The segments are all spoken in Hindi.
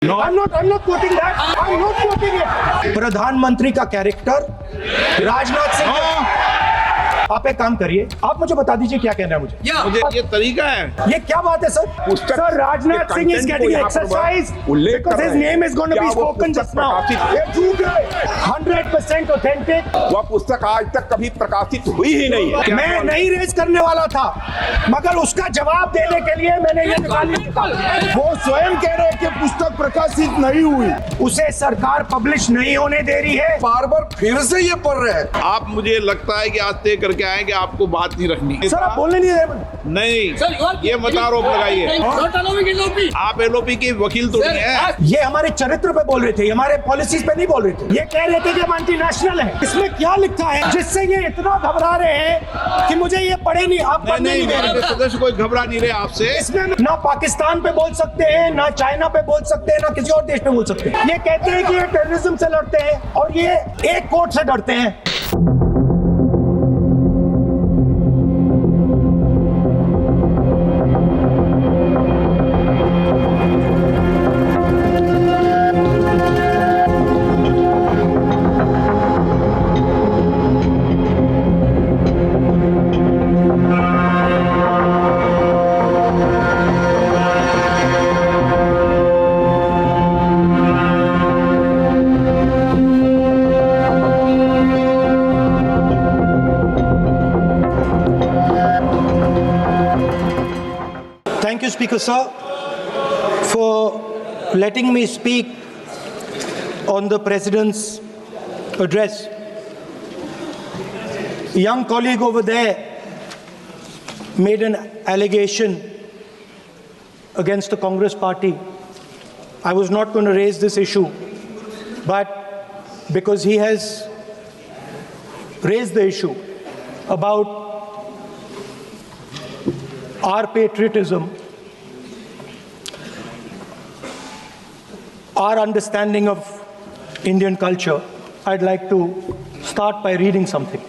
No. I'm not quoting that. I'm not quoting it. प्रधानमंत्री का कैरेक्टर राजनाथ सिंह। आप एक काम करिए, आप मुझे बता दीजिए क्या कहना है मुझे ये तरीका है। ये क्या बात है sir? Sir Rajnath Singh is getting exercise because his name is going to be spoken just now. ये झूठ है, 100% authentic। वह पुस्तक आज तक कभी प्रकाशित हुई ही नहीं है। मैं नहीं रेज करने वाला था, मगर उसका जवाब देने के लिए मैंने ये निकाली। वो स्वयं कह रहे हैं कि पुस्तक प्रकाशित नहीं हुई, उसे सरकार पब्लिश नहीं होने दे रही है। बार बार फिर से ये पढ़ रहे हैं। आप मुझे लगता है कि आज तय करके आए कि आपको बात नहीं रखनी। सर आप बोलने नहीं दे नहीं, ये मत आरोप लगाइए। आप एलओपी के वकील तो नहीं है। ये हमारे चरित्र पे बोल रहे थे, हमारे पॉलिसीज पे नहीं बोल रहे थे। ये कह रहे थे कि हम एंटी नेशनल है। इसमें क्या लिखा है जिससे ये इतना घबरा रहे हैं कि मुझे ये पढ़े नहीं, आप पढ़ने नहीं दे रहे। सदस्य कोई घबरा नहीं रहे आपसे। इसमें ना पाकिस्तान पे बोल सकते हैं, ना चाइना पे बोल सकते हैं, ना किसी और देश पे बोल सकते हैं। ये कहते हैं कि ये टेररिज्म से लड़ते हैं और ये एक कोर्ट से डरते हैं। Thank you, Speaker Sir, for letting me speak on the President's address. A young colleague over there made an allegation against the Congress party. I was not going to raise this issue, but because he has raised the issue about our patriotism, our understanding of Indian culture, I'd like to start by reading something.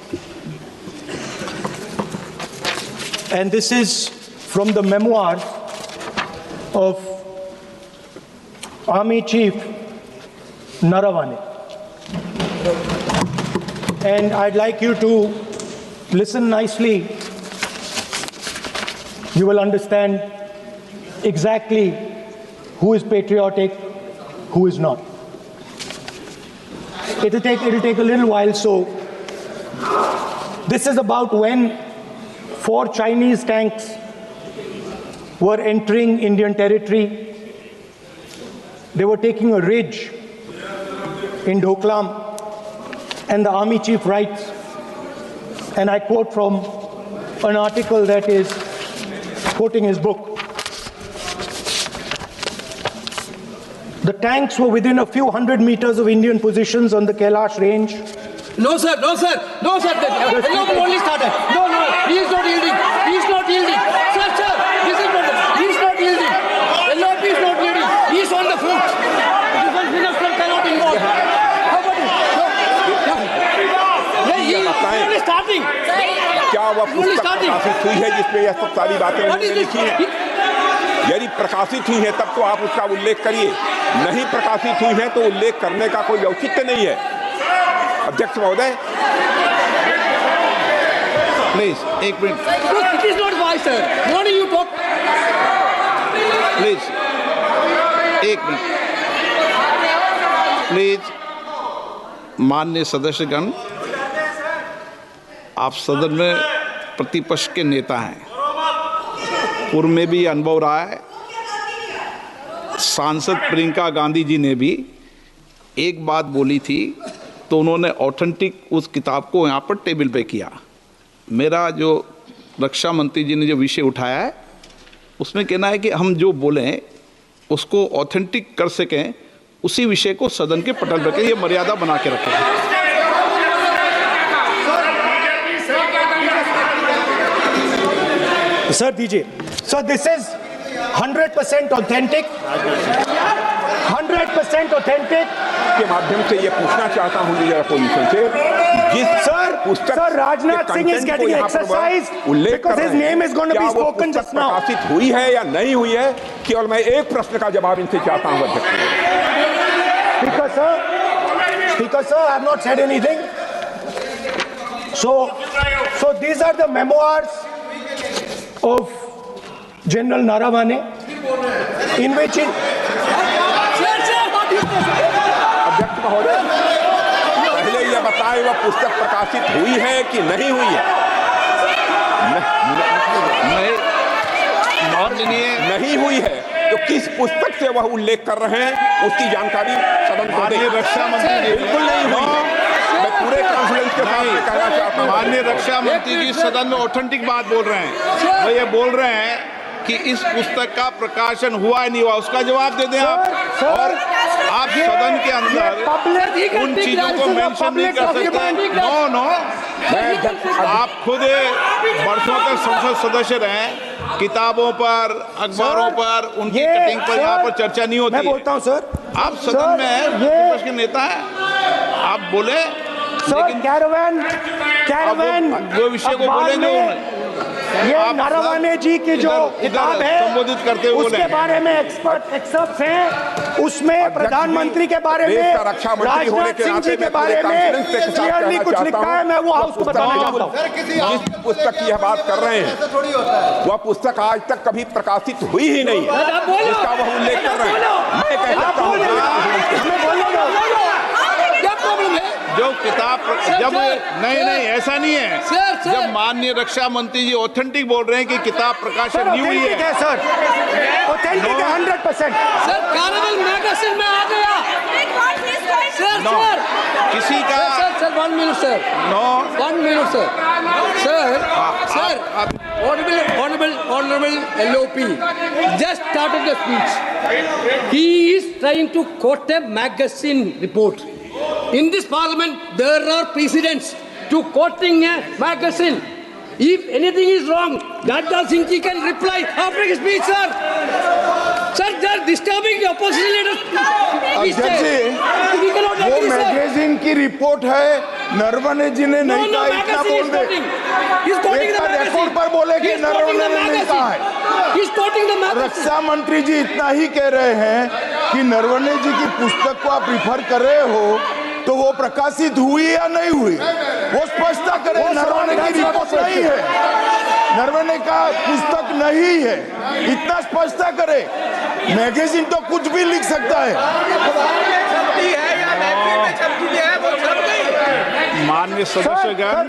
And this is from the memoirs of Army Chief Naravane. And I'd like you to listen nicely. You will understand exactly who is patriotic, who is not. It'll take a little while. So this is about when 4 Chinese tanks were entering Indian territory. They were taking a ridge in Doklam, and the army chief writes, and I quote from an article that is quoting his book. The tanks were within a few hundred meters of Indian positions on the Kailash range. No, sir, no, sir, no, sir. The only started. No, he is not yielding. He is not yielding. Sir, this is not. He is not yielding. LOP is not yielding. He is on the foot. Defense minister cannot involve. How about it? He is only starting. क्या वह पुस्तक प्रकाशित हुई है जिसमें यह सब सारी बातें उन्होंने लिखी हैं? यदि प्रकाशित हुई है तब तो आप उसका उल्लेख करिए, नहीं प्रकाशित हुई है तो उल्लेख करने का कोई औचित्य नहीं है। अध्यक्ष महोदय, प्लीज एक minute. It is not wise, sir. Morning you talk. Please एक मिनट। प्लीज माननीय सदस्यगण, आप सदन में प्रतिपक्ष के नेता हैं, पूर्व में भी अनुभव रहा है। सांसद प्रियंका गांधी जी ने भी एक बात बोली थी तो उन्होंने ऑथेंटिक उस किताब को यहाँ पर टेबल पे किया। मेरा जो रक्षा मंत्री जी ने जो विषय उठाया है उसमें कहना है कि हम जो बोलें उसको ऑथेंटिक कर सकें, उसी विषय को सदन के पटल पर ये मर्यादा बना के रखें। सर दीजिए। Sir this is 100% authentic, 100% authentic. के माध्यम से ये पूछना चाहता हूँ पोजीशन से, जिस sir Rajnath Singh is getting exercise because his name is going to be spoken just now. प्रकाशित हुई है या नहीं हुई है, केवल मैं एक प्रश्न का जवाब इनसे चाहता हूँ अध्यक्ष। Speaker sir, I have not said anything. So these are the memoirs of General Naravane, in which अध्यक्ष महोदय, पहले यह बताएं वह पुस्तक प्रकाशित हुई है कि नहीं हुई है? नहीं हुई है तो किस पुस्तक से वह उल्लेख कर रहे हैं उसकी जानकारी सदन को दें। रक्षा मंत्री बिल्कुल नहीं हुई है। मैं पूरे कॉन्फिडेंस के साथ कहना चाहता हूं, माननीय रक्षा मंत्री जी सदन में ऑथेंटिक बात बोल रहे हैं। वो ये बोल रहे हैं कि इस पुस्तक का प्रकाशन हुआ नहीं हुआ, उसका जवाब दे दें आप। और आप सदन के अंदर उन चीजों को मेंशन नहीं कर सकते। नो आप खुद वर्षों तक संसद सदस्य रहे, किताबों पर, अखबारों पर, उनकी कटिंग पर यहाँ पर चर्चा नहीं होती। मैं बोलता हूँ सर, आप सदन में विपक्ष के नेता हैं, आप बोले, लेकिन कैरावैन वो विषय को बोलेंगे ये नारावाने जी की जो किताब है संबोधित करते हुए उसके बारे में एक्सपर्ट्स हैं, उसमें प्रधानमंत्री के बारे में, राजनाथ सिंह जी के बारे में क्लियरली कुछ लिखा है। मैं वो हाउस को बताना चाहता हूँ। जिस पुस्तक की यह बात कर रहे हैं वह पुस्तक आज तक कभी प्रकाशित हुई ही नहीं है, इसका वह उल्लेख कर रहे हैं। मैं कह सकता हूँ जो किताब जब नहीं ऐसा नहीं है। जब माननीय रक्षा मंत्री जी ऑथेंटिक बोल रहे हैं कि किताब प्रकाशन नहीं हुई है सर, ऑथेंटिक है 100%। सर कैरावैन मैगजीन में आ गया। सर किसी का sir 1 minute sir, 1 minute sir, Honorable LOP just started the speech. He is trying to quote a magazine report. In this parliament, there are precedents to quoting a magazine. If anything is wrong, Rajnath Singh ji can reply after his speech, sir. Sir, they are disturbing the opposition leaders. वो मैगजीन की रिपोर्ट है, नरवणे जी ने नहीं कहा, इतना बोल दे। रिकॉर्ड पर बोले कि नरवणे ने नहीं कहा है। रक्षा मंत्री जी इतना ही कह रहे हैं कि नरवणे जी की पुस्तक को आप रिफर कर रहे हो तो वो प्रकाशित हुई या नहीं हुई, वो स्पष्टता करें। नरवणे की रिपोर्ट नहीं है, नरवणे का पुस्तक नहीं है, इतना स्पष्टता करे। मैगजीन तो कुछ भी लिख सकता है। माननीय सदस्यगण,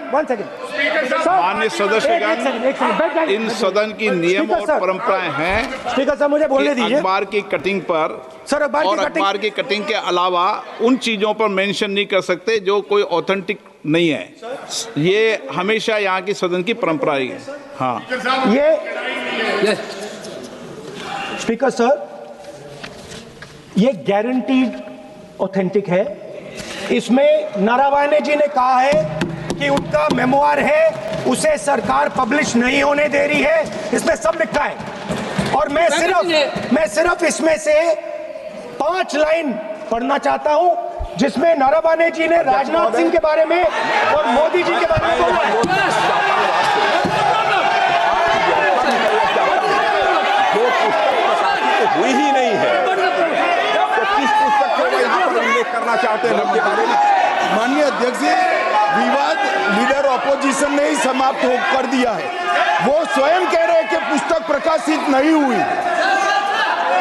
माननीय सदस्यगण, इन सदन की नियम और परंपराएं हैं। स्पीकर साहब मुझे बोलने दीजिए। अखबार की कटिंग पर सर, अखबार की कटिंग के अलावा उन चीजों पर मेंशन नहीं कर सकते जो कोई ऑथेंटिक नहीं है। ये हमेशा यहाँ की सदन की परंपरा है। हाँ, ये स्पीकर सर, ये गारंटीड ऑथेंटिक है। इसमें नारावाने जी ने कहा है कि उनका मेमोआर है, उसे सरकार पब्लिश नहीं होने दे रही है, इसमें सब लिखा है। और मैं सिर्फ इसमें से 5 लाइन पढ़ना चाहता हूं जिसमें नारावाने जी ने राजनाथ सिंह के बारे में और मोदी जी के बारे में बोला है। जो पुस्तक प्रकाशित हुई ही नहीं है तो किस पुस्तक को वह यहाँ पर उल्लेख करना चाहते हैं उनके बारे में? माननीय अध्यक्ष जी, विवाद लीडर ऑपोजिशन ने ही समाप्त कर दिया है। वो स्वयं कह रहे हैं कि पुस्तक प्रकाशित नहीं हुई,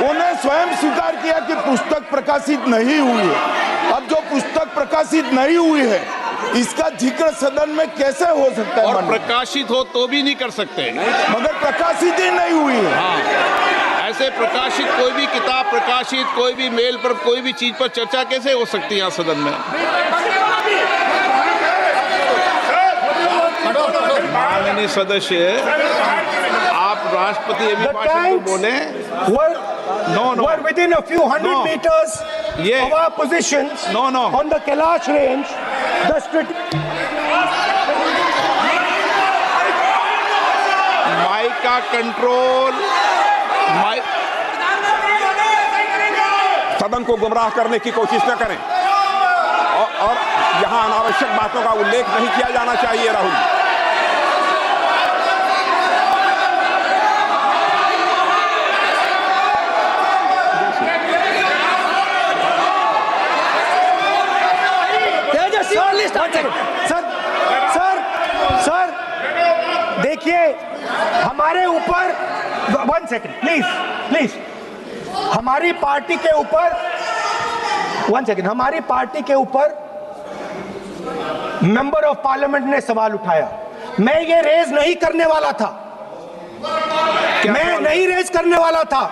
उन्हें स्वयं स्वीकार किया कि पुस्तक प्रकाशित नहीं हुई है। अब जो पुस्तक प्रकाशित नहीं हुई है इसका जिक्र सदन में कैसे हो सकता है? और प्रकाशित हो तो भी नहीं कर सकते, मगर प्रकाशित ही नहीं हुई है। हाँ, ऐसे प्रकाशित कोई भी किताब प्रकाशित, कोई भी मेल पर, कोई भी चीज पर चर्चा कैसे हो सकती है यहाँ सदन में? माननीय सदस्य, आप राष्ट्रपति अभिभाषण को बोले। Were within a few hundred meters of our positions on the Kailash range. Mic का कंट्रोल, सदन को गुमराह करने की कोशिश न करें और यहाँ अनावश्यक बातों का उल्लेख नहीं किया जाना चाहिए। राहुल, हमारे ऊपर 1 सेकंड प्लीज हमारी पार्टी के ऊपर 1 सेकंड हमारी पार्टी के ऊपर मेंबर ऑफ पार्लियामेंट ने सवाल उठाया। मैं ये रेज नहीं करने वाला था, मैं नहीं रेज करने वाला था,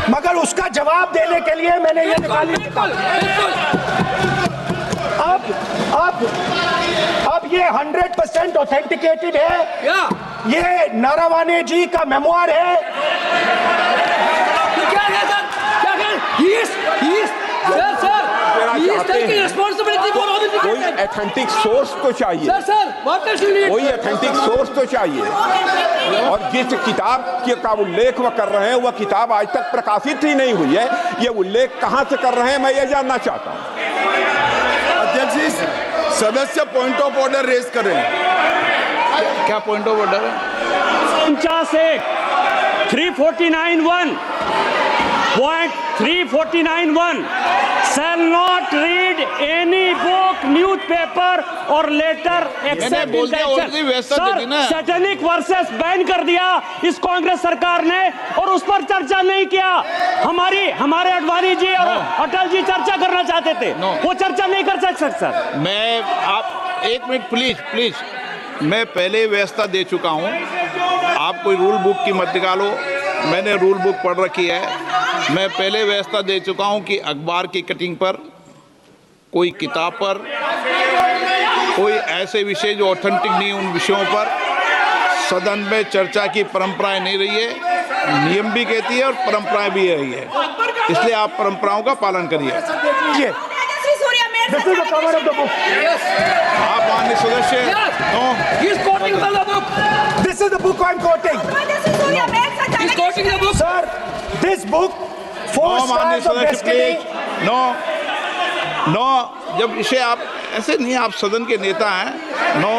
मगर उसका जवाब देने के लिए मैंने ये निकाली। अब ये 100% ऑथेंटिकेटेड है, ये नारावाने जी का मेमोयर है। क्या है सर? क्या है? He is taking responsibility for all the कोई ऑथेंटिक सोर्स तो चाहिए Sir, what else you need? कोई ऑथेंटिक सोर्स तो चाहिए। और जिस किताब का उल्लेख वह कर रहे हैं वह किताब आज तक प्रकाशित ही नहीं हुई है। ये उल्लेख कहां से कर रहे हैं मैं ये जानना चाहता हूं। अध्यक्ष जी, सदस्य पॉइंट ऑफ ऑर्डर रेज कर रहे हैं। क्या पॉइंट ऑफ ऑर्डर है? 349(1) Point 349(1) shall not read any book, newspaper or letter except बोल in दिया, already व्यवस्था दे दी ना। सर, सैटेनिक वर्सेस बैन कर दिया इस कांग्रेस सरकार ने और उस पर चर्चा नहीं किया। हमारे अडवाणी जी और अटल जी चर्चा करना चाहते थे, वो चर्चा नहीं कर सकते सर। मैं आप 1 मिनट प्लीज मैं पहले व्यवस्था दे चुका हूं। आप कोई रूल बुक की मत निकालो, मैंने रूल बुक पढ़ रखी है। मैं पहले व्यवस्था दे चुका हूं कि अखबार की कटिंग पर, कोई किताब पर, कोई ऐसे विषय जो ऑथेंटिक नहीं उन विषयों पर सदन में चर्चा की परंपराएं नहीं रही है। नियम भी कहती है और परंपराएं भी रही है, इसलिए आप परंपराओं का पालन करिए। This is the cover of the book. आप माननीय सदस्य He is quoting from the book. This is the book I'm quoting. He is quoting the book. Sir, this book, Four माननीय Stars of सदस्य Destiny. प्लीज नो जब इसे आप ऐसे नहीं, आप सदन के नेता हैं। नो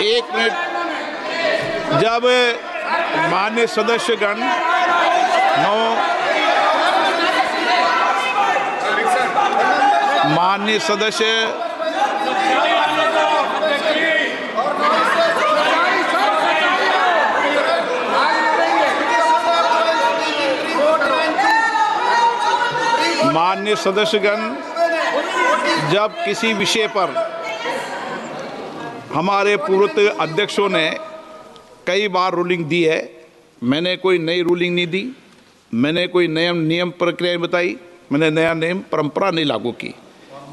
एक मिनट जब माननीय सदस्यगण माननीय सदस्य माननीय सदस्यगण जब किसी विषय पर हमारे पूर्व अध्यक्षों ने कई बार रूलिंग दी है, मैंने कोई नई रूलिंग नहीं दी, मैंने कोई नियम प्रक्रिया बताई, मैंने नया नियम परंपरा नहीं लागू की।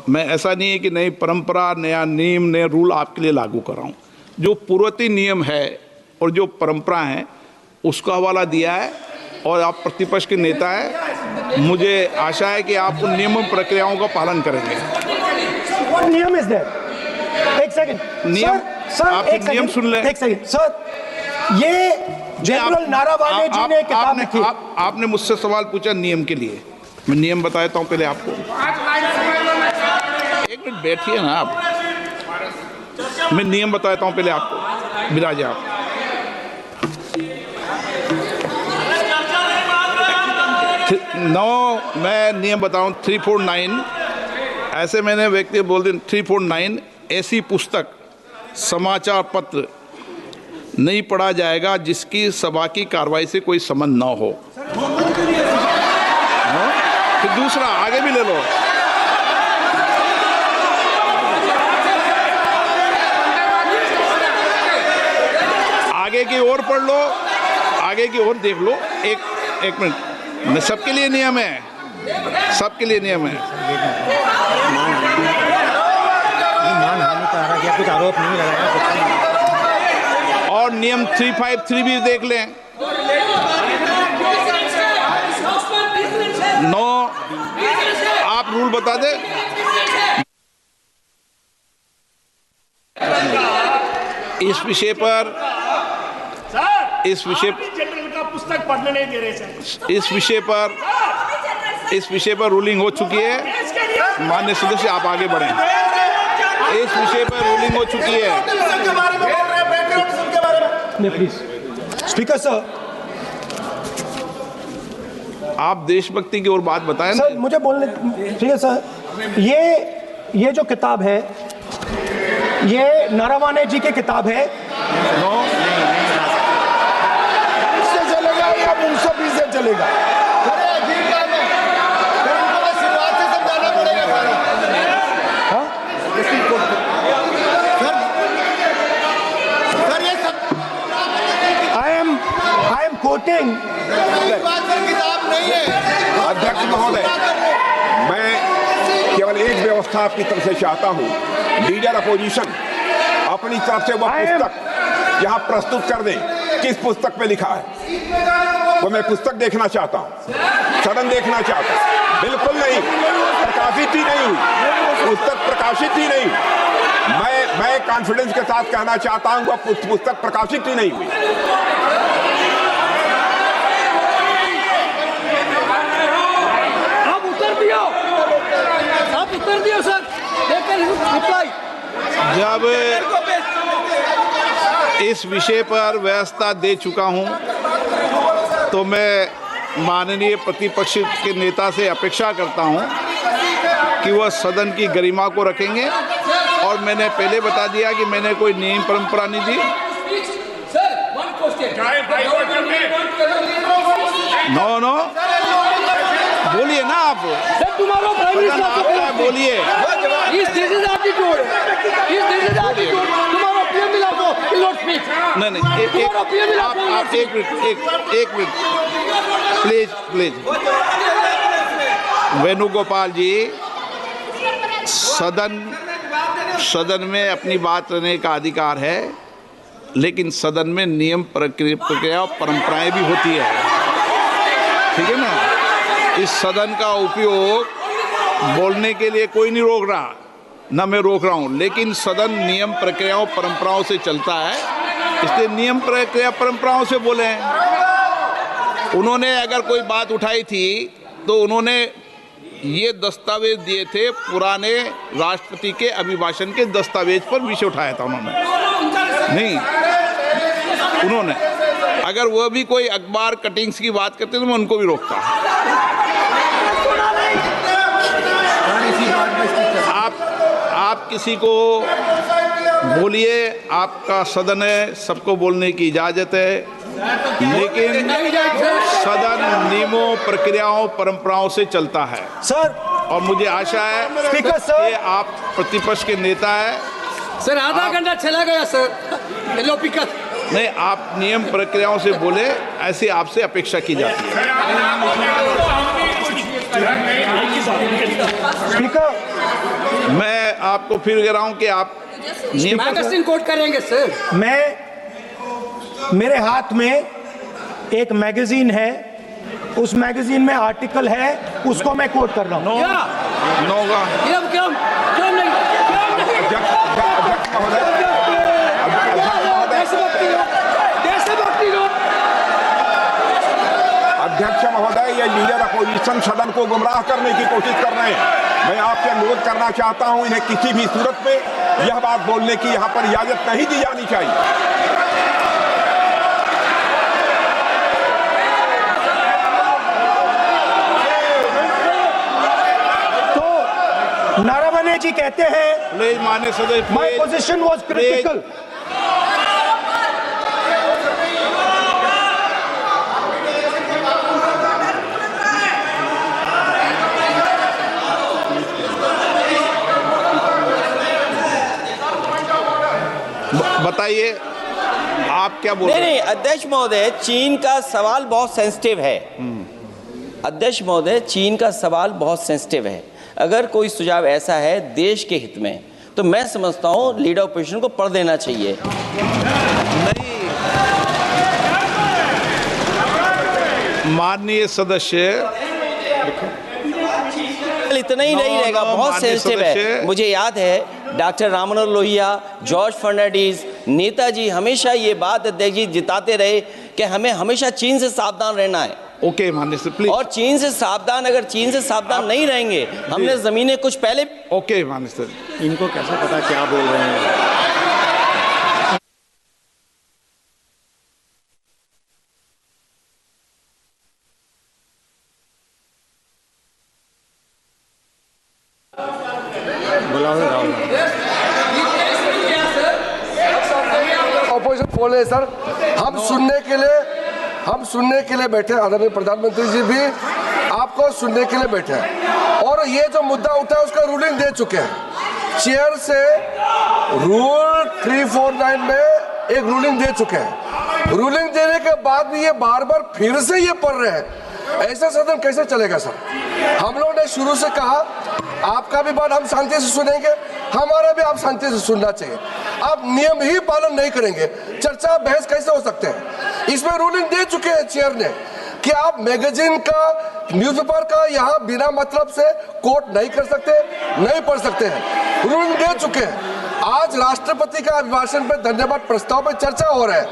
मैं ऐसा नहीं है कि नई परंपरा, नया नियम, नए रूल आपके लिए लागू कर रहा हूँ। जो पूर्ववर्ती नियम है और जो परंपरा है उसका हवाला दिया है, और आप प्रतिपक्ष के नेता हैं, मुझे आशा है कि आप उन नियम प्रक्रियाओं का पालन करेंगे। What नियम is there? एक सेकंड नियम, सर आप एक नियम सुन लें। एक सेकंड सर, ये जनरल नारावाने जी ने किताब लिखी। आपने मुझसे सवाल पूछा नियम के लिए, मैं नियम बताता हूं पहले आपको। 1 मिनट बैठिए ना आप, मैं नियम बताता हूं पहले आपको। विराज आप मैं नियम बताऊं 349 ऐसे मैंने व्यक्ति बोल दी 349 ऐसी पुस्तक, समाचार पत्र नहीं पढ़ा जाएगा जिसकी सभा की कार्रवाई से कोई संबंध ना हो। फिर दूसरा आगे भी ले लो, आगे की ओर पढ़ लो, आगे की ओर देख लो। एक मिनट, सबके लिए नियम है, सबके लिए नियम है। कुछ आरोप नहीं लगाया। और नियम 353 भी देख लें। नो, आप रूल बता दे। इस विषय पर जनरल का पुस्तक पढ़ने नहीं दे रहे सर। इस विषय पर रूलिंग हो चुकी है। माननीय सदस्य आप आगे बढ़ें। इस विषय पर रूलिंग हो चुकी है। प्लीज स्पीकर सर, आप देशभक्ति की और बात बताएं ना। सर मुझे बोलने, ठीक है सर, ये जो किताब है ये नरवणे जी की किताब है। इससे चलेगा या मुंसफी से चलेगा? I am quoting. अध्यक्ष महोदय, मैं केवल एक व्यवस्था आपकी तरफ से चाहता हूं, लीडर अपोजिशन अपनी तरफ से वह पुस्तक यहां प्रस्तुत कर दें। किस पुस्तक पे लिखा है वो मैं पुस्तक देखना चाहता हूं, सदन देखना चाहता हूं। बिल्कुल नहीं, प्रकाशित ही नहीं हुई पुस्तक, प्रकाशित ही नहीं। मैं कॉन्फिडेंस के साथ कहना चाहता हूं वह पुस्तक प्रकाशित ही नहीं हुई। आप उत्तर दियो सर। जब इस विषय पर व्यवस्था दे चुका हूं तो मैं माननीय प्रतिपक्ष के नेता से अपेक्षा करता हूं कि वह सदन की गरिमा को रखेंगे। और मैंने पहले बता दिया कि मैंने कोई नियम परंपरा नहीं दी। नो बोलिए ना आप, बोलिए। नहीं आप एक मिनट प्लीज। वेणुगोपाल जी, सदन में अपनी बात करने का अधिकार है, लेकिन सदन में नियम प्रक्रिया और परंपराएं भी होती है, ठीक है ना। इस सदन का उपयोग बोलने के लिए कोई नहीं रोक रहा, ना मैं रोक रहा हूं, लेकिन सदन नियम प्रक्रियाओं परंपराओं से चलता है, इसलिए नियम प्रक्रिया परंपराओं से बोले हैं। उन्होंने अगर कोई बात उठाई थी तो उन्होंने ये दस्तावेज दिए थे, पुराने राष्ट्रपति के अभिभाषण के दस्तावेज पर विषय उठाया था उन्होंने। नहीं, उन्होंने अगर वह भी कोई अखबार कटिंग्स की बात करते तो मैं उनको भी रोकता। आप किसी को बोलिए, आपका सदन है, सबको बोलने की इजाजत है, लेकिन सदन नियमों प्रक्रियाओं परंपराओं से चलता है सर। और मुझे आशा है स्पीकर सर कि आप प्रतिपक्ष के नेता है। सर आधा घंटा चला गया सर। नहीं, आप नियम प्रक्रियाओं से बोले, ऐसी आपसे अपेक्षा की जाती है। स्पीकर, मैं आपको फिर कह रहा हूं कि आप मैगजीन कोट करेंगे सर। मेरे हाथ में एक मैगजीन है, उस मैगजीन में आर्टिकल है, उसको मैं कोट कर रहा हूं। अध्यक्ष महोदय, ये लीडर अपोजिशन सदन को गुमराह करने की कोशिश कर रहे हैं। मैं आपसे अनुरोध करना चाहता हूं, इन्हें किसी भी सूरत में यह बात बोलने की यहां पर इजाजत नहीं दी जानी चाहिए। तो नरवणे जी कहते हैं, माननीय सदस्य, माय पोजीशन वाज क्रिटिकल। बताइए आप क्या बोल रहे हैं? नहीं, अध्यक्ष महोदय, चीन का सवाल बहुत सेंसिटिव है। अध्यक्ष महोदय, चीन का सवाल बहुत सेंसिटिव है। अगर कोई सुझाव ऐसा है देश के हित में, तो मैं समझता हूं लीडर ऑपोजिशन को पढ़ देना चाहिए। नहीं, माननीय सदस्य, इतना ही नहीं रहेगा, बहुत सेंसिटिव है। मुझे याद है डॉक्टर राम मनोहर लोहिया, जॉर्ज फर्नांडिस, नेताजी हमेशा ये बात अध्यक्ष जी जिताते रहे कि हमें हमेशा चीन से सावधान रहना है। ओके माननीय सर, प्लीज। और चीन से सावधान, अगर चीन से सावधान नहीं रहेंगे, हमने जमीनें कुछ पहले। ओके माननीय सर, इनको कैसे पता क्या बोल रहे हैं? बोले हैं सर, हम सुनने के लिए बैठे, आदरणीय प्रधानमंत्री जी भी आपको सुनने के लिए बैठे हैं, और ये जो मुद्दा उठा है उसका रूलिंग दे चुके हैं। चेयर से रूल 349 में एक रूलिंग दे चुके हैं। रूलिंग देने के बाद भी ये बार बार फिर से ये पढ़ रहे हैं, ऐसा सदन कैसे चलेगा सर? हम लोगों ने शुरू से कहा आपका भी बात हम शांति से सुनेंगे, हमारा भी आप शांति से सुनना चाहिए। आप नियम ही पालन नहीं करेंगे, चर्चा बहस कैसे हो सकते हैं? इसमें रूलिंग दे चुके हैं चेयर ने कि आप मैगजीन का, न्यूज़पेपर का यहाँ बिना मतलब से कोट नहीं कर सकते, नहीं पढ़ सकते हैं। रूलिंग दे चुके हैं। आज राष्ट्रपति का अभिभाषण पे धन्यवाद प्रस्ताव पे चर्चा हो रहा है,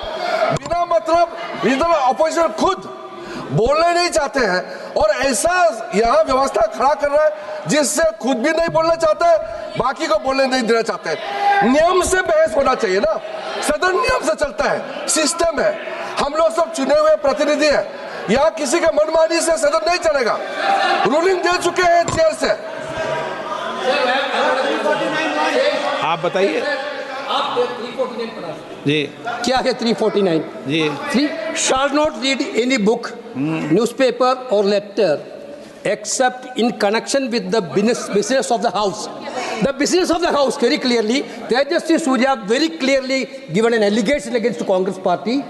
बिना मतलब रीजनल अपोजिशन खुद बोलने नहीं चाहते हैं, और ऐसा यहाँ व्यवस्था खड़ा कर रहा है जिससे खुद भी नहीं बोलना चाहता है, बाकी को बोलने नहीं देना चाहते हैं। नियम से बहस होना चाहिए ना, सदन नियम से चलता है, सिस्टम है, हम लोग सब चुने हुए प्रतिनिधि हैं, यहाँ किसी के मनमानी से सदन नहीं चलेगा। रूलिंग दे चुके हैं चेयर से। आप बताइए जी, क्या है 349? जी, shall not read any book, newspaper or letter except in connection with the business of the house. The business of the house, very clearly, Tejaswi Surya very clearly given an allegation against the Congress party.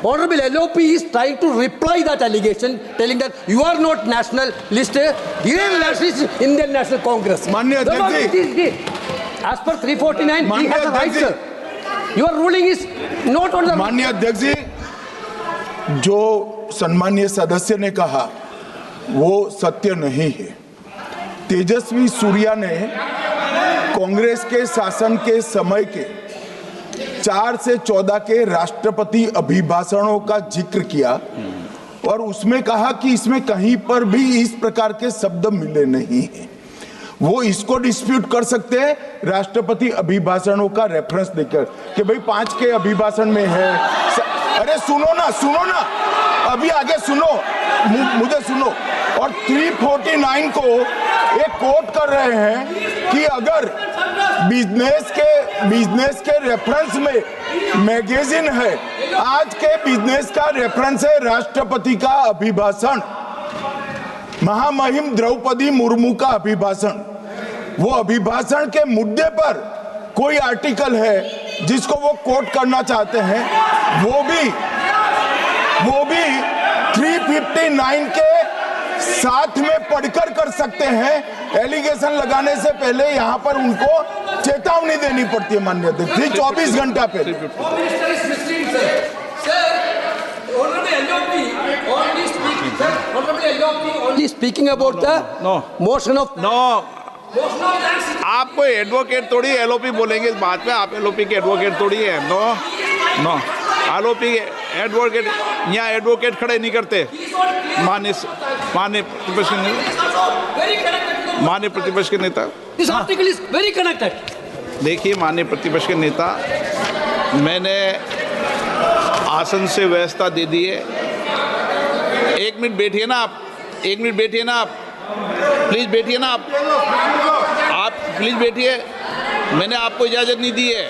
Honorable LOP is trying to reply that allegation, telling that you are not nationalist, you are nationalist Indian National Congress. माननीय अध्यक्ष जी, as per 349, he has a right, sir. Your ruling is not on the... माननीय अध्यक्ष जी, जो सम्मानीय सदस्य ने कहा वो सत्य नहीं है। तेजस्वी सूर्या ने कांग्रेस के शासन के समय के 4 से 14 के राष्ट्रपति अभिभाषणों का जिक्र किया और उसमें कहा कि इसमें कहीं पर भी इस प्रकार के शब्द मिले नहीं हैं। वो इसको डिस्प्यूट कर सकते हैं राष्ट्रपति अभिभाषणों का रेफरेंस देकर कि भाई 5 के अभिभाषण में है। अरे सुनो ना, अभी आगे सुनो, मुझे सुनो। और 349 को एक कोट कर रहे हैं कि अगर बिजनेस के रेफरेंस में मैगजीन है, आज के बिजनेस का रेफरेंस है राष्ट्रपति का अभिभाषण, महामहिम द्रौपदी मुर्मू का अभिभाषण। वो अभिभाषण के मुद्दे पर कोई आर्टिकल है जिसको वो कोट करना चाहते हैं, वो भी 359 के साथ में पढ़कर कर सकते हैं। एलिगेशन लगाने से पहले यहाँ पर उनको चेतावनी देनी पड़ती है माननीय अध्यक्ष, 24 घंटा पहले। Speaking about the motion of आप कोई एडवोकेट थोड़ी एलओपी बोलेंगे इस बात पे, आप एलओपी के एडवोकेट थोड़ी है। नो एलओपी के एडवोकेट, यहाँ एडवोकेट खड़े नहीं करते। माननीय प्रतिपक्ष के नेता, देखिए माननीय प्रतिपक्ष के नेता, मैंने आसन से व्यवस्था दे दी है। 1 मिनट बैठिए ना आप, 1 मिनट बैठिए ना आप, प्लीज बैठिए ना आप प्लीज बैठिए। मैंने आपको इजाजत नहीं दी है।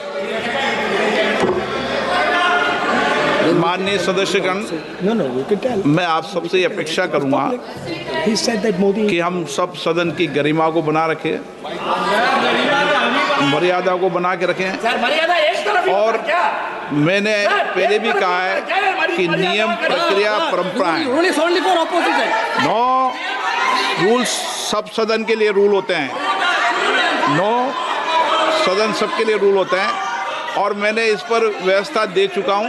माननीय सदस्यगण, मैं आप सबसे अपेक्षा करूंगा कि हम सब सदन की गरिमा को बना रखें, मर्यादा को बना के रखें। और मैंने पहले भी कहा है कि नियम, प्रक्रिया, परंपराएं, नो रूल्स सब सदन के लिए रूल होते हैं, सदन सबके लिए रूल होते हैं। और मैंने इस पर व्यवस्था दे चुका हूं।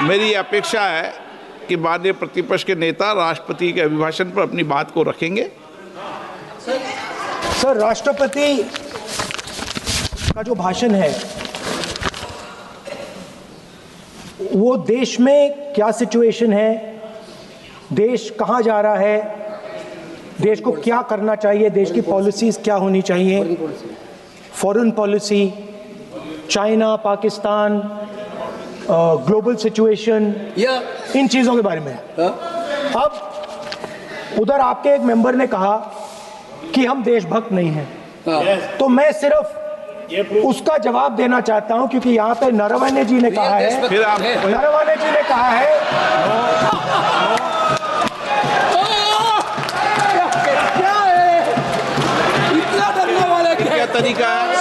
मेरी अपेक्षा है कि माननीय प्रतिपक्ष के नेता राष्ट्रपति के अभिभाषण पर अपनी बात को रखेंगे। सर, राष्ट्रपति का जो भाषण है वो देश में क्या सिचुएशन है, देश कहाँ जा रहा है, देश को क्या करना चाहिए, देश की पॉलिसीज क्या होनी चाहिए, foreign policy, China, Pakistan, global situation, इन चीज़ों के बारे में। अब उधर आपके एक मेंबर ने कहा कि हम देशभक्त नहीं हैं, तो मैं सिर्फ उसका जवाब देना चाहता हूं, क्योंकि यहाँ पे नरवणे जी ने कहा है, फिर आप नरवणे जी ने कहा है, इतना डरने वाला क्या तरीका है?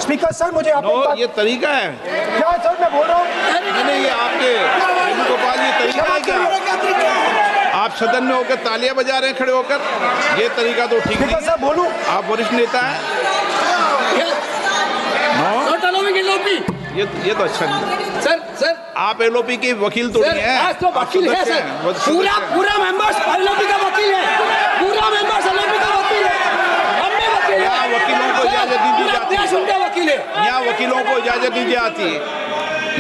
स्पीकर सर मुझे आप एक बात- ये तरीका है? क्या सर मैं बोल रहा हूँ? नहीं, ये आपके वेणुगोपाल, ये तरीका है क्या? आप सदन में होकर तालियां बजा रहे हैं खड़े होकर, ये तरीका तो ठीक नहीं है। बोलूं? आप वरिष्ठ नेता हैं। ये तो अच्छा नहीं। सर आप एलओपी के वकील तो नहीं है, आज तो वकील है सर, पूरा मेंबर्स एलओपी का वकील है, पूरा मेंबर्स एलओपी का वकील है, हम भी वकील हैं। यहाँ वकीलों को इजाजत नहीं दी जाती देश उनका वकील है। यहाँ वकीलों को इजाजत नहीं दी जाती,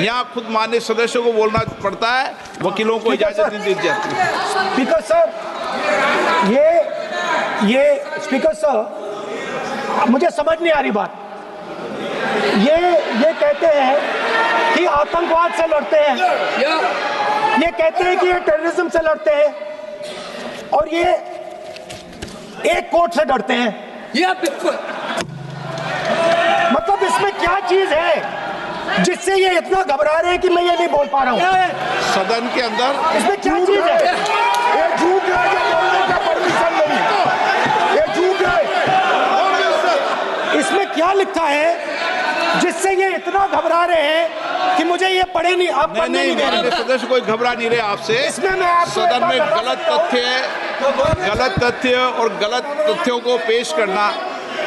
यहाँ खुद माननीय सदस्यों को बोलना पड़ता है, वकीलों को इजाजत नहीं दी जाती। स्पीकर सर, ये स्पीकर सर, मुझे समझ नहीं आ रही बात। ये कहते हैं कि आतंकवाद से लड़ते हैं, ये कहते हैं कि ये टेररिज्म से लड़ते हैं, और ये एक कोर्ट से डरते हैं। मतलब इसमें क्या चीज है जिससे ये इतना घबरा रहे हैं कि मैं ये नहीं बोल पा रहा हूँ? सदन के अंदर इसमें क्या चीज है? ये झूठ है, ये बोलने का परमिशन नहीं, ये झूठ है। इसमें क्या लिखा है जिससे ये इतना घबरा रहे हैं कि मुझे ये पढ़े नहीं, आप पढ़ने नहीं दे रहे? सदस्य कोई घबरा नहीं रहे आपसे। इसमें मैं आपको सदन में गलत तथ्य और गलत तथ्यों को पेश करना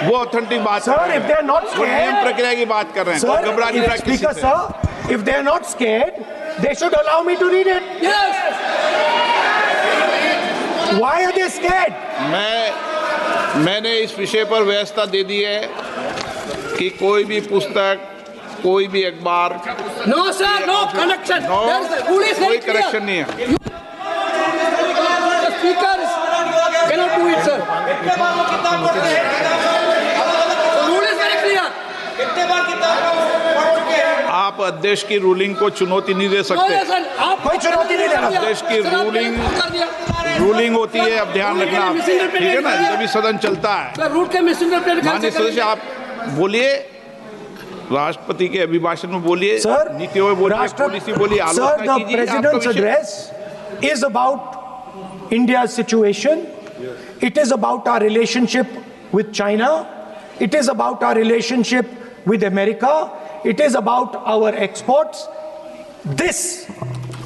वो ऑथेंटिक बात sir, if they are not वो नियम scared, प्रक्रिया की बात कर रहे हैं, कोई घबरा नहीं रहा किसी Speaker से। sir, if they are not scared, they should allow me to read it. Why are they scared? मैंने इस विषय पर व्यवस्था दे दी है कि कोई भी पुस्तक, कोई भी अखबार, नो सर, नो कनेक्शन, कोई करेक्शन नहीं है। Speaker cannot do it, sir. Rule is very clear. आप अध्यक्ष की रूलिंग को चुनौती नहीं दे सकते। कोई चुनौती नहीं देना। अध्यक्ष की रूलिंग होती है, अब ध्यान रखना आप, ठीक है ना, जब सदन चलता है। माननीय सदस्य आप बोलिए, राष्ट्रपति के अभिभाषण में बोलिए, सर, नीतियों में बोलिए, पॉलिसी बोलिए, आलोचना कीजिए। President's address is about India's situation. It is about our relationship with China. It is about our relationship with America. It is about our exports. This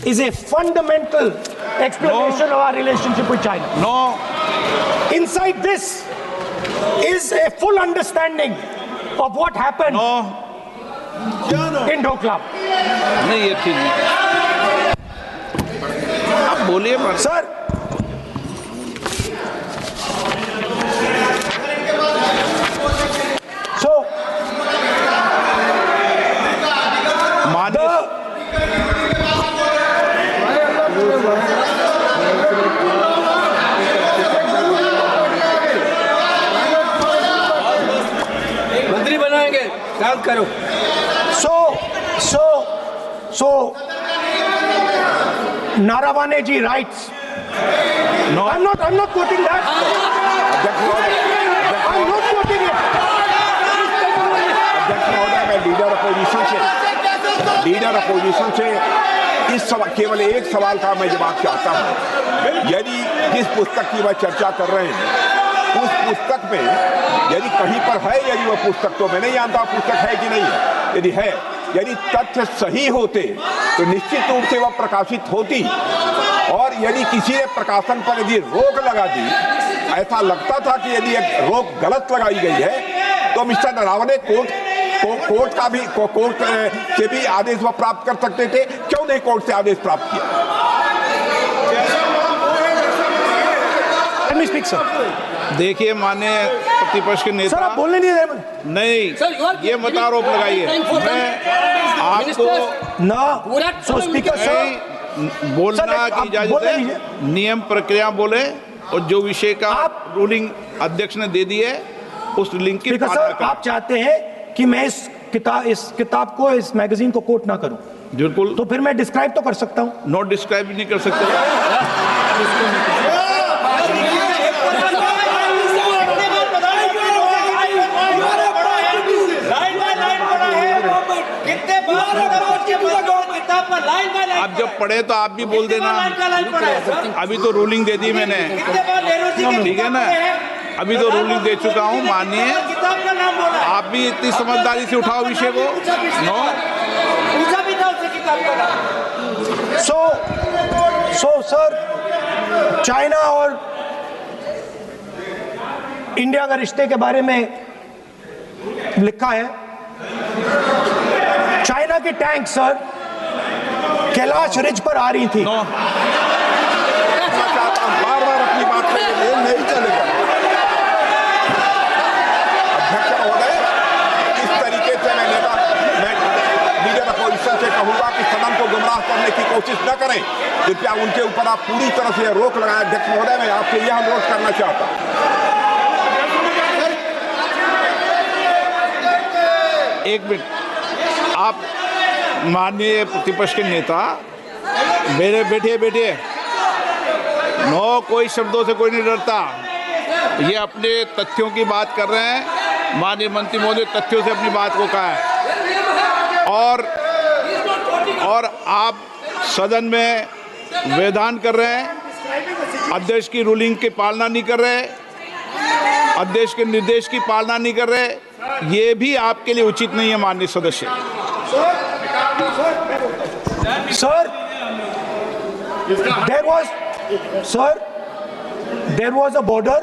is a fundamental explanation of our relationship with China. No. Inside this is a full understanding of what happened in Doklam. नहीं, ये ठीक नहीं। आप बोलिए सर, मंत्री बनाएंगे, याद करो। So Naravane ji writes. No. I'm not quoting that. I'm not quoting it. अध्यक्ष महोदय, मैं लीडर अपोजिशन से इस केवल एक सवाल का मैं जवाब चाहता हूं। यदि जिस पुस्तक की वह चर्चा कर रहे हैं उस पुस्तक में यदि कहीं पर है, यदि वह पुस्तक, तो मैं नहीं जानता पुस्तक है कि नहीं है, यदि है, यदि तथ्य सही होते तो निश्चित रूप से वह प्रकाशित होती, और यदि किसी ने प्रकाशन पर यदि रोक लगा दी, ऐसा लगता था कि यदि एक रोक गलत लगाई गई है, तो मिस्टर नरावने कोर्ट से भी आदेश वह प्राप्त कर सकते थे। क्यों नहीं कोर्ट से आदेश प्राप्त किया? Let me speak, sir. देखिए, माननीय प्रतिपक्ष के नेता, सर आप बोलने नहीं दे रहे। नहीं, ये मत आरोप लगाइए। मैं आपको ना स्पीकर सर बोलना की इजाजत है, नियम प्रक्रिया बोले, और जो विषय का रूलिंग अध्यक्ष ने दे दी है उस रूलिंग की पालना करें। आप चाहते हैं कि मैं इस किताब को, इस मैगजीन को कोट ना करूं? बिल्कुल। तो फिर मैं डिस्क्राइब तो कर सकता हूं। नॉट डिस्क्राइब भी नहीं कर सकते। किताब पर लाइन बाय लाइन आप जब पढ़े तो आप भी बोल देना। अभी तो रूलिंग दे दी मैंने, ठीक है ना, अभी तो रूलिंग दे चुका हूँ, मानिए। किताब का नाम बोला, आप भी इतनी समझदारी से उठाओ विषय को। नो, पूछा भी था उससे किताब का नाम। सो सर, चाइना और इंडिया का रिश्ते के बारे में लिखा है, चाइना की टैंक सर कैलाश रिज पर आ रही थी। नो, बार बार अपनी बात पे ये नहीं चलेगा। अध्यक्ष महोदय, इस तरीके से मैं लीडर अपोजिशन से कहूंगा कि सदन को गुमराह करने की कोशिश न करें। कृपया उनके ऊपर आप पूरी तरह से रोक लगाएं। अध्यक्ष महोदय, मैं आपसे यह अनुरोध करना चाहता हूं। एक मिनट, आप माननीय प्रतिपक्ष के नेता मेरे बैठिए। नो, कोई शब्दों से कोई नहीं डरता। ये अपने तथ्यों की बात कर रहे हैं। माननीय मंत्री महोदय तथ्यों से अपनी बात को कहा है, और आप सदन में वेदान कर रहे हैं, अध्यक्ष की रूलिंग की पालना नहीं कर रहे, अध्यक्ष के निर्देश की पालना नहीं कर रहे। ये भी आपके लिए उचित नहीं है माननीय सदस्य। Sir, there was a border.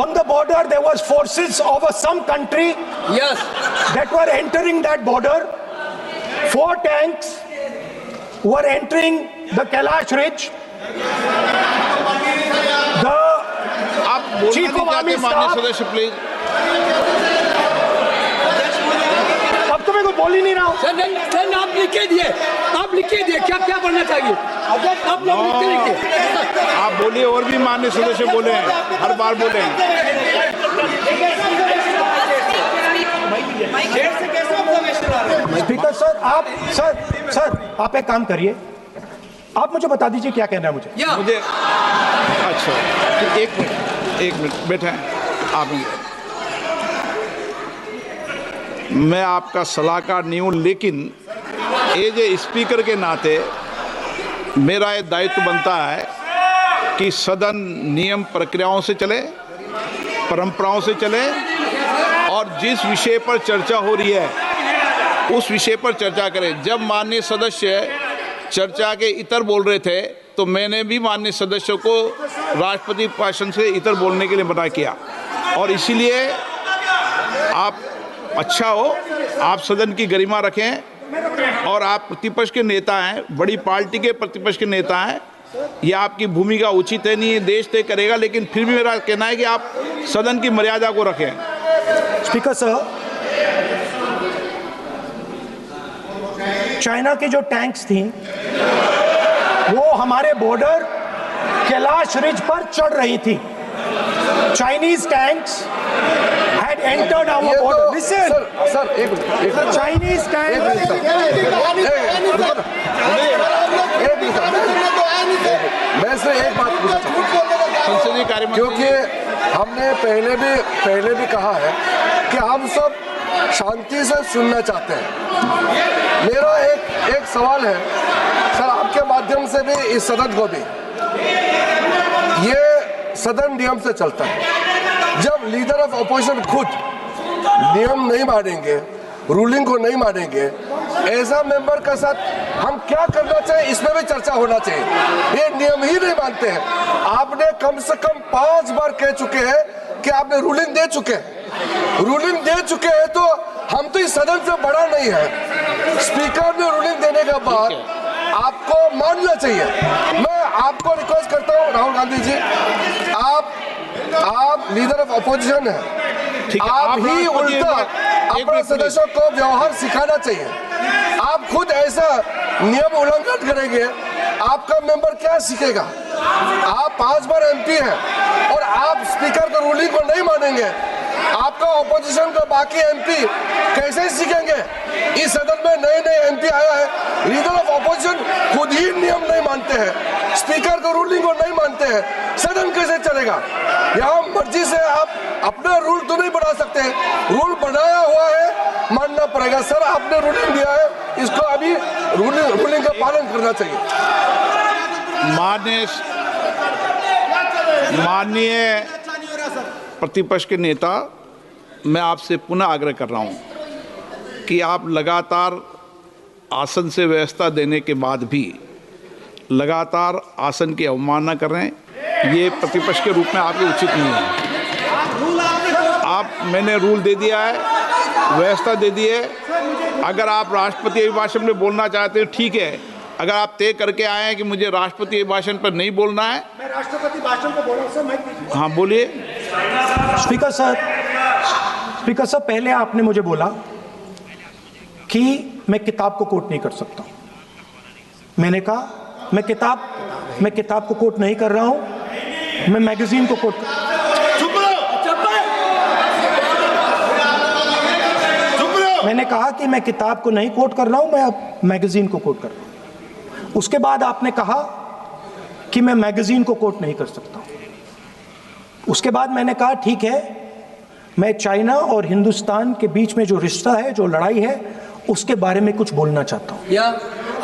On the border, there was forces of some country. Yes. That were entering that border. 4 tanks were entering the Kailash Ridge. The आप बोलना Chief नहीं of चाहते Army माननीय Staff- सदस्य, प्लीज। अब तो मैं कुछ बोल ही नहीं रहा हूँ। सर आप लिख के दिए, क्या बनना चाहिए आप लोग लिख के लिखिए। आप बोलिए, और भी माननीय सदस्य बोले हैं, हर बार बोले हैं। स्पीकर सर, आप एक काम करिए, आप मुझे बता दीजिए क्या कहना है मुझे। मुझे अच्छा, एक मिनट बैठे हैं आप। मैं आपका सलाहकार नहीं हूँ, लेकिन एज ए स्पीकर के नाते मेरा ये दायित्व बनता है कि सदन नियम प्रक्रियाओं से चले, परंपराओं से चले, और जिस विषय पर चर्चा हो रही है उस विषय पर चर्चा करें। जब माननीय सदस्य चर्चा के इतर बोल रहे थे तो मैंने भी माननीय सदस्यों को राष्ट्रपति भाषण से इतर बोलने के लिए मना किया, और इसीलिए आप अच्छा हो, आप सदन की गरिमा रखें, और आप प्रतिपक्ष के नेता हैं, बड़ी पार्टी के प्रतिपक्ष के नेता हैं, ये आपकी भूमिका उचित है, नहीं ये देश तय करेगा, लेकिन फिर भी मेरा कहना है कि आप सदन की मर्यादा को रखें। स्पीकर सर, चाइना की जो टैंक्स थी वो हमारे बॉर्डर कैलाश रिज पर चढ़ रही थी। Chinese tanks had entered our border. Listen, sir एक मिनट, Chinese tanks. मैं से एक बात पूछना चाहता हूं, संसदीय कार्य मंत्री, क्योंकि हमने पहले भी कहा है कि हम सब शांति से सुनना चाहते हैं। मेरा एक सवाल है सर, आपके माध्यम से भी इस सदन को भी, ये सदन नियम से चलता है। जब लीडर ऑफ अपोजिशन खुद नियम नहीं मानेंगे, रूलिंग को नहीं मानेंगे, ऐसा मेंबर के साथ हम क्या करना चाहिए, इसमें भी चर्चा होना चाहिए। ये नियम ही नहीं मानते हैं। आपने कम से कम 5 बार कह चुके हैं कि आपने रूलिंग दे चुके हैं, तो हम तो इस सदन से बड़ा नहीं है। स्पीकर ने रूलिंग देने के बाद आपको मानना चाहिए। मैं आपको रिक्वेस्ट करता हूँ राहुल गांधी जी, आप लीडर ऑफ अपोजिशन है, आप ही उल्टा अपने सदस्यों को व्यवहार सिखाना चाहिए। आप खुद ऐसा नियम उल्लंघन करेंगे, आपका मेंबर क्या सीखेगा? आप 5 बार एमपी हैं और आप स्पीकर का रूलिंग को नहीं मानेंगे, आपका ऑपोजिशन का बाकी एमपी कैसे सीखेंगे? इस सदन में नए एमपी आया है, लीडर ऑफ ऑपोजिशन खुद ही नियम नहीं मानते हैं, स्पीकर का रूलिंग को नहीं मानते हैं, सदन कैसे चलेगा? यहाँ मर्जी से आप अपना रूल तो नहीं बना सकते। रूल बनाया हुआ है मानना पड़ेगा। सर आपने रूलिंग दिया है, इसको अभी रूलिंग का पालन करना चाहिए। माननीय प्रतिपक्ष के नेता, मैं आपसे पुनः आग्रह कर रहा हूं कि आप लगातार आसन से व्यवस्था देने के बाद भी लगातार आसन की अवमानना कर रहे हैं। ये प्रतिपक्ष के रूप में आपके उचित नहीं है। मैंने रूल दे दिया है, व्यवस्था दे दी है। अगर आप राष्ट्रपति अभिभाषण में बोलना चाहते हैं ठीक है, अगर आप तय करके आए हैं कि मुझे राष्ट्रपति अभिभाषण पर नहीं बोलना है। मैं राष्ट्रपति भाषण पर बोल रहा हूं सर, माइक। हाँ बोलिए। स्पीकर सर, पहले आपने मुझे बोला कि मैं किताब को कोट नहीं कर सकता। मैंने कहा मैं किताब को कोट नहीं कर रहा हूं, मैं मैगजीन को कोट कर। मैंने कहा कि मैं किताब को नहीं कोट कर रहा हूं, मैं अब मैगजीन को कोट कर रहा हूं। उसके बाद आपने कहा कि मैं मैगजीन को कोट नहीं कर सकता। उसके बाद मैंने कहा ठीक है, मैं चाइना और हिंदुस्तान के बीच में जो रिश्ता है, जो लड़ाई है, उसके बारे में कुछ बोलना चाहता हूं।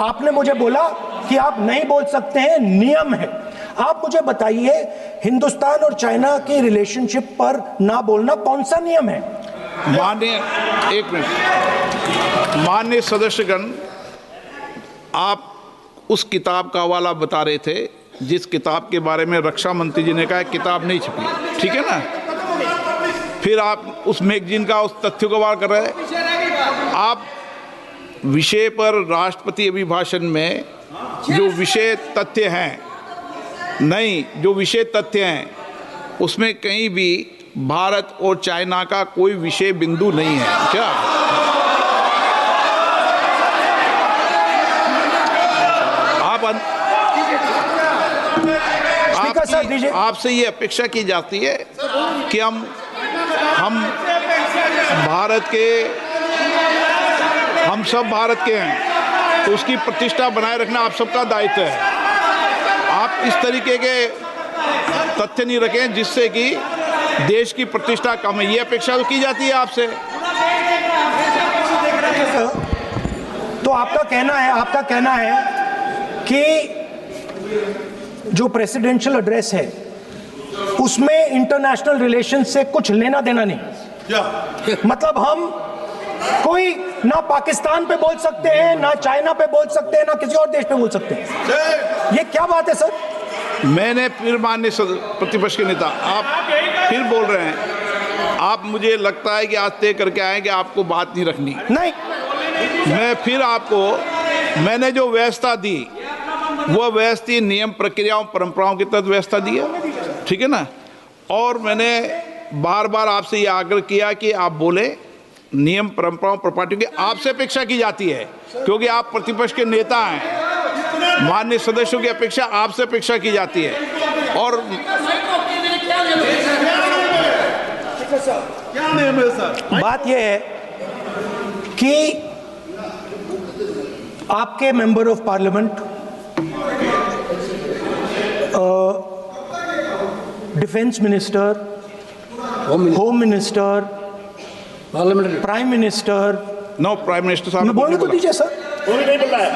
आपने मुझे बोला कि आप नहीं बोल सकते हैं, नियम है। आप मुझे बताइए, हिंदुस्तान और चाइना की रिलेशनशिप पर ना बोलना कौन सा नियम है? माननीय सदस्यगण, आप उस किताब का हवाला बता रहे थे जिस किताब के बारे में रक्षा मंत्री जी ने कहा किताब नहीं छपी, ठीक है ना। फिर आप उस मैगजीन का उस तथ्य को वार कर रहे हैं। आप विषय पर राष्ट्रपति अभिभाषण में जो विषय तथ्य हैं, नहीं, जो विषय तथ्य हैं उसमें कहीं भी भारत और चाइना का कोई विषय बिंदु नहीं है क्या? आपसे ये अपेक्षा की जाती है कि हम सब भारत के हैं, तो उसकी प्रतिष्ठा बनाए रखना आप सबका दायित्व है। आप इस तरीके के तथ्य नहीं रखें जिससे कि देश की प्रतिष्ठा कम है, ये अपेक्षा तो की जाती है आपसे। तो आपका कहना है कि जो प्रेसिडेंशियल एड्रेस है उसमें इंटरनेशनल रिलेशन से कुछ लेना देना नहीं। मतलब हम कोई ना पाकिस्तान पे बोल सकते हैं, ना चाइना पे बोल सकते हैं, ना किसी और देश पे बोल सकते हैं। ये क्या बात है सर? मैंने फिर माननीय प्रतिपक्ष के नेता, आप फिर बोल रहे हैं। आप, मुझे लगता है कि आज तय करके आए कि आपको बात नहीं रखनी। नहीं, मैं फिर आपको, मैंने जो व्यवस्था दी वो व्यवस्था नियम, प्रक्रियाओं, परंपराओं के तहत व्यवस्था दी है, ठीक है ना। और मैंने बार बार आपसे ये आग्रह किया कि आप बोले, नियम, परंपराओं, प्रॉपर्टी की आपसे अपेक्षा की जाती है क्योंकि आप प्रतिपक्ष के नेता हैं। माननीय सदस्यों की अपेक्षा आपसे अपेक्षा की जाती है। और बात यह है कि आपके member of parliament, defence minister, home minister, prime minister, no prime minister साहब, मैं बोलने तो दीजिए सर। कोई नहीं बोल रहा है।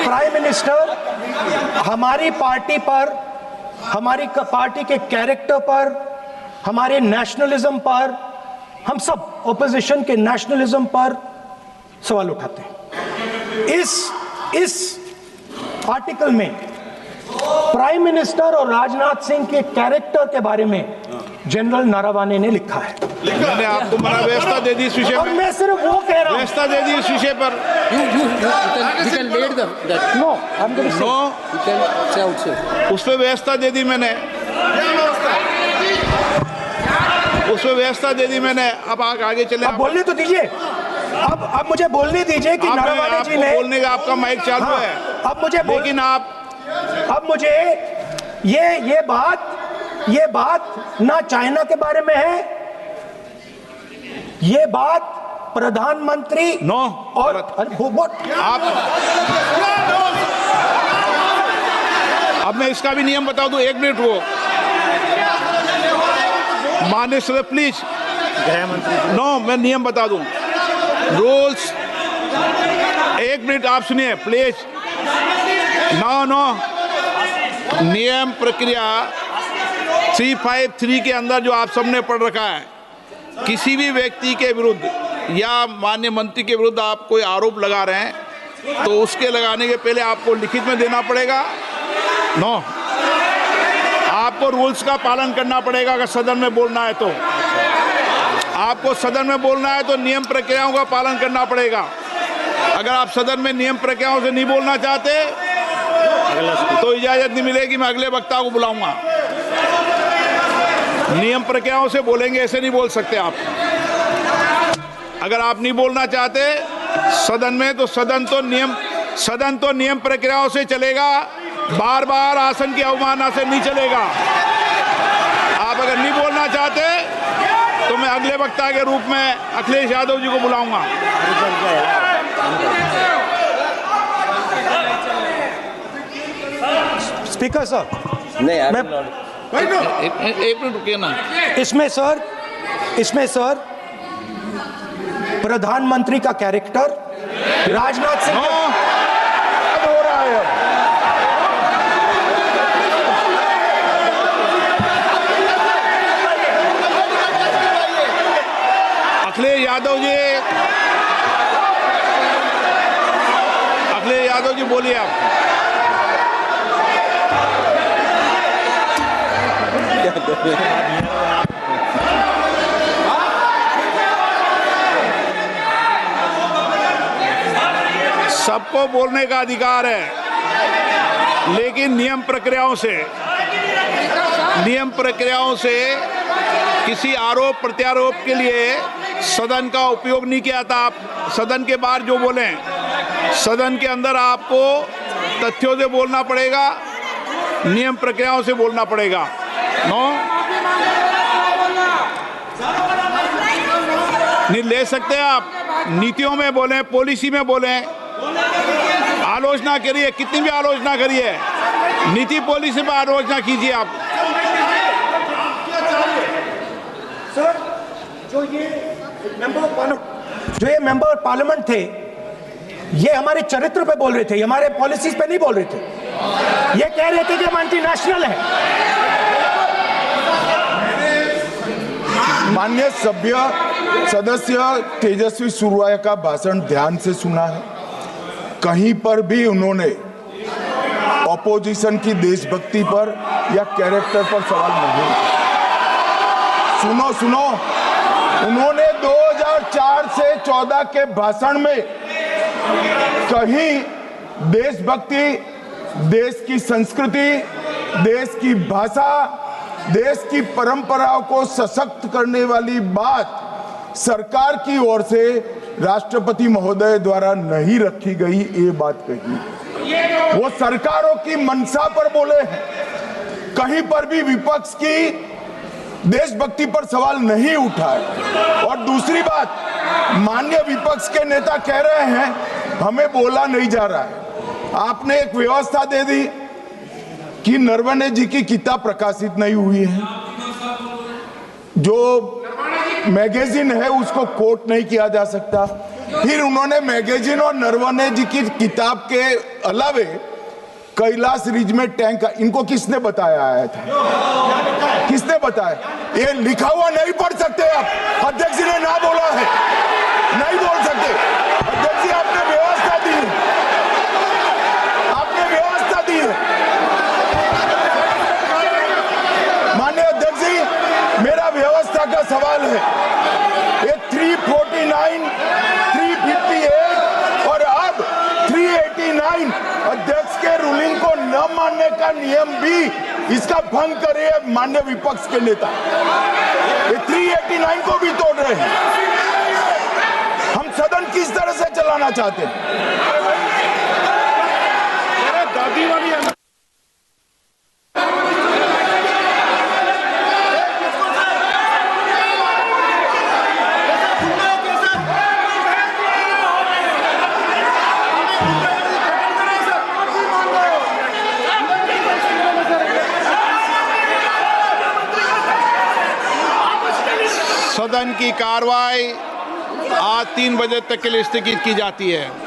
प्राइम मिनिस्टर हमारी पार्टी पर, हमारी पार्टी के कैरेक्टर पर, हमारे नेशनलिज्म पर, हम सब ऑपोजिशन के नेशनलिज्म पर सवाल उठाते हैं। इस आर्टिकल में प्राइम मिनिस्टर और राजनाथ सिंह के कैरेक्टर के बारे में जनरल नारावाने ने लिखा है। मैंने आपको मना व्यवस्था दे दी इस विषय और पर, मैं सिर्फ वो कह रहा हूं, व्यवस्था दे दी इस विषय पर। उस पर व्यवस्था दे दी मैंने, अब आगे चले। अब बोलने तो दीजिए, अब मुझे बोलने दीजिए कि नारावाने जी ने, बोलने का आपका माइक चालू है। अब मुझे, लेकिन अब मुझे ये बात ना चाइना के बारे में है, ये बात प्रधानमंत्री नो और अब मैं इसका भी नियम बता दूं, 1 मिनट वो माननीय सदस्य प्लीज। गृह मंत्री नो, मैं नियम बता दूं, रूल्स। 1 मिनट आप सुनिए प्लीज। नो, नियम प्रक्रिया 353 के अंदर जो आप सबने पढ़ रखा है, किसी भी व्यक्ति के विरुद्ध या माननीय मंत्री के विरुद्ध आप कोई आरोप लगा रहे हैं तो उसके लगाने के पहले आपको लिखित में देना पड़ेगा। नो, आपको रूल्स का पालन करना पड़ेगा। अगर सदन में बोलना है तो आपको सदन में बोलना है तो नियम प्रक्रियाओं का पालन करना पड़ेगा। अगर आप सदन में नियम प्रक्रियाओं से नहीं बोलना चाहते तो इजाजत नहीं मिलेगी, मैं अगले वक्ता को बुलाऊंगा। नियम प्रक्रियाओं से बोलेंगे, ऐसे नहीं बोल सकते आप। अगर आप नहीं बोलना चाहते सदन में तो सदन तो नियम प्रक्रियाओं से चलेगा, बार बार आसन की अवमानना से नहीं चलेगा। आप अगर नहीं बोलना चाहते तो मैं अगले वक्ता के रूप में अखिलेश यादव जी को बुलाऊंगा। स्पीकर सर, नहीं, एक मिनट रुकिए ना। इसमें सर प्रधानमंत्री का कैरेक्टर राजनाथ सिंह हो रहा है। अखिलेश यादव जी बोलिए आप। सबको बोलने का अधिकार है, लेकिन नियम प्रक्रियाओं से किसी आरोप प्रत्यारोप के लिए सदन का उपयोग नहीं किया था। आप सदन के बाहर जो बोलें, सदन के अंदर आपको तथ्यों से बोलना पड़ेगा, नियम प्रक्रियाओं से बोलना पड़ेगा। नो, नहीं ले सकते आप। नीतियों में बोलें, पॉलिसी में बोलें, आलोचना करिए, कितनी भी आलोचना करिए, नीति पॉलिसी पर आलोचना कीजिए आप। सर, जो ये मेंबर पार्लियामेंट थे, ये हमारे चरित्र पे बोल रहे थे, हमारे पॉलिसीज पे नहीं बोल रहे थे। ये कह रहे थे कि हम एंटी नेशनल है। माननीय सदस्य तेजस्वी सूर्या का भाषण ध्यान से सुना है। कहीं पर भी उन्होंने ऑपोजिशन की देशभक्ति पर या कैरेक्टर पर सवाल नहीं। सुनो, उन्होंने 2004 से 14 के भाषण में कहीं देशभक्ति, देश की संस्कृति, देश की भाषा, देश की परंपराओं को सशक्त करने वाली बात सरकार की ओर से राष्ट्रपति महोदय द्वारा नहीं रखी गई, ये बात कही। वो सरकारों की मंशा पर बोले हैं। कहीं पर भी विपक्ष की देशभक्ति पर सवाल नहीं उठाए। और दूसरी बात, माननीय विपक्ष के नेता कह रहे हैं हमें बोला नहीं जा रहा है। आपने एक व्यवस्था दे दी कि नरवणे जी की किताब प्रकाशित नहीं हुई है, जो मैगजीन है उसको कोट नहीं किया जा सकता। फिर उन्होंने मैगजीन और नरवणे जी की किताब के अलावे कैलाश रिज में टैंक, इनको किसने बताया आया था? किसने बताया? ये लिखा हुआ नहीं पढ़ सकते आप। अध्यक्ष जी ने ना बोला है, नहीं बोल सकते। अध्यक्ष जी आपने व्यवस्था दी है, आपने व्यवस्था दी है। माननीय अध्यक्ष जी, मेरा व्यवस्था का सवाल है। ये 349, 358 और अब 389 अध्यक्ष के रूलिंग को न मानने का नियम भी इसका भंग करे माननीय विपक्ष के नेता। ये 389 को भी तोड़ रहे हैं। हम सदन किस तरह से चलाना चाहते हैं? दादी वाली सदन की कार्रवाई आज 3 बजे तक के लिए स्थगित की जाती है।